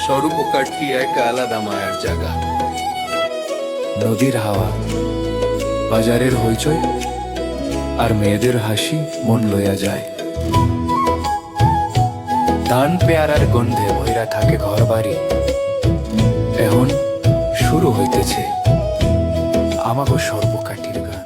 স্বরূপকাঠি এক আলাদা মায়ার জায়গা। নদীর হাওয়া, বাজারের হইচই আর মেয়েদের হাসি মন লইয়া যায়। ধান পেয়ারার গন্ধে ভৈরা থাকে ঘর বাড়ি। এখন শুরু হইতেছে আমাগো সর্বকাঠির গান।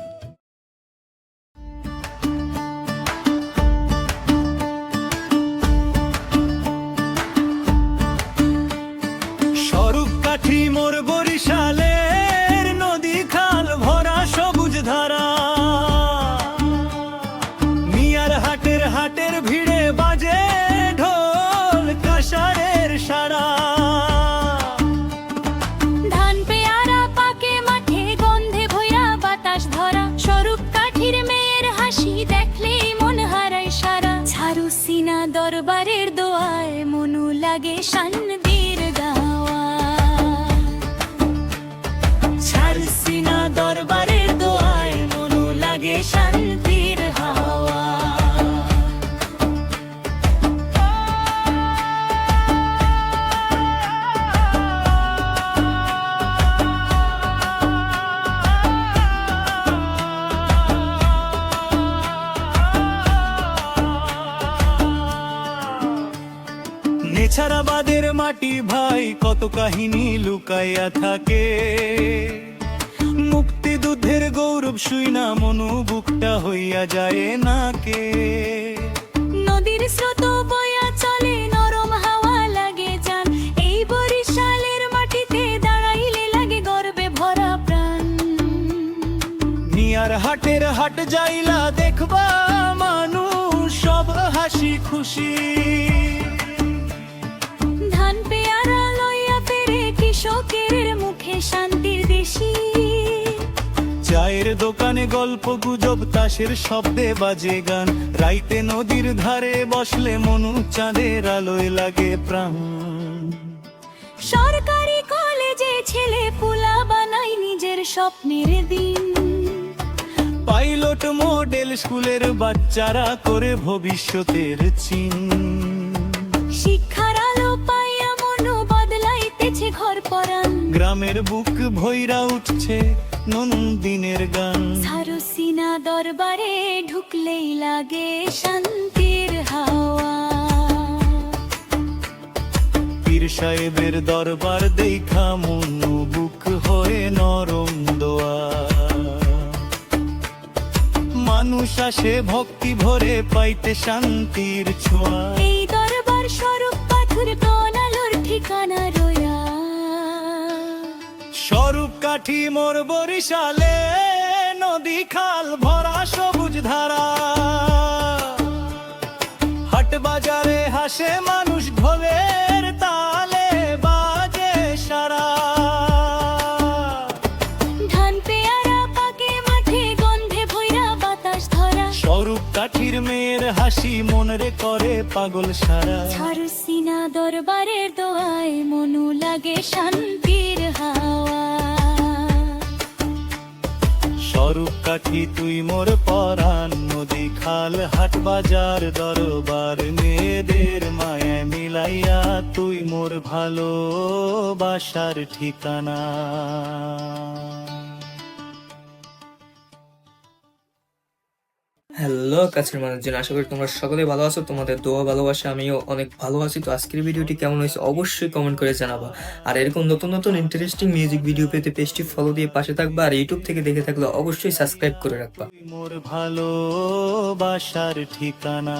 স্বরূপকাঠি মোর বরিশালের নদী খাল ভরা সবুজ ধারা। মিয়ার হাটের হাটের ভিড়ে বাজে ঢোল কাঁসারের সারা। ধান পেয়ারা পাকে মাঠে গন্ধে ভৈরা বাতাস ধরা। স্বরূপকাঠির মেয়ের হাসি দেখলেই মন হারায় সারা। ঝাড়ু সিনা দরবারের দোয়ায় মনু লাগে শান্তির গাওয়া। ঝাড়ু সিনা দরবারের দোয়ায় মনু লাগে শান্তির হাওয়া। নেছারাবাদের মাটি ভাই কত কাহিনী লুকাইয়া থাকে। মুক্তিযুদ্ধের গৌরব শুইনা মনু বুকটা হইয়া যায় নাকে। নদীর স্রোত বয়া চলে নরম হাওয়া লাগে জান। এই বরিশালের মাটিতে দাঁড়াইলে লাগে গর্বে ভরা প্রাণ। মিয়ার হাটের হাট যাইলা দেখবা মানুষ সব হাসি খুশি। ধান পেয়ারা লইয়া ফেরে কৃষকের মুখে শান্তির দেশি। চায়ের দোকানে গল্প গুজব তাসের শব্দে বাজে গান। রাইতে নদীর ধারে বসলে মনু চাঁদের আলোয় লাগে প্রাণ। সরকারি কলেজে ছেলে পুলা বানাই নিজের স্বপ্নের দিন। পাইলট মডেল স্কুলের বাচ্চারা করে ভবিষ্যতের চিন। শিক্ষার আলো পাইয়া মনু বদলাইতেছে ঘর পরাণ। গ্রামের বুক ভৈরা উঠছে নন্দিনের গান। ঝাড়ু সিনা দরবারে ঢুকলেই লাগে শান্তির হাওয়া। পীর সাহেবের দরবার দেখা মনু বুক হয়ে নরম দোয়া। মানুষ আসে ভক্তি ভরে পাইতে শান্তির ছোঁয়া। এই দরবার স্বরূপ পাথর প্রণালোর ঠিকানা রয়া। স্বরূপকাঠি মোর বরিশালে নদী খাল ভরা সবুজ ধারা। হাট বাজারে হাসে মানুষ ঢোলের তালে বাজে সারা। ধান পেয়ারা পাকে মাঠে গন্ধে ভৈরা বাতাস ধরা। স্বরূপকাঠির মেয়ের হাসি মনরে করে পাগল সারা। ঝাড়ু সিনা দরবারের দোয়ায় মনু লাগে শান্তির হাওয়া। স্বরূপকাঠি তুই মোর পরাণ। নদী খাল হাট বাজার দরবার মেয়েদের মায়া মিলাইয়া তুই মোর ভালোবাসার ঠিকানা। হ্যালো কাছের মানুষজন, আশা করি তোমরা সকলে ভালো আছো। তোমাদের দোয়া ভালোবাসা আমিও অনেক ভালো আছি। তো আজকের ভিডিওটি কেমন হয়েছে অবশ্যই কমেন্ট করে জানাবা। আর এরকম নতুন নতুন ইন্টারেস্টিং মিউজিক ভিডিও পেতে পেজটি ফলো দিয়ে পাশে থাকবা। আর ইউটিউব থেকে দেখে থাকলে অবশ্যই সাবস্ক্রাইব করে রাখবা। মোর ভালোবাসার ঠিকানা।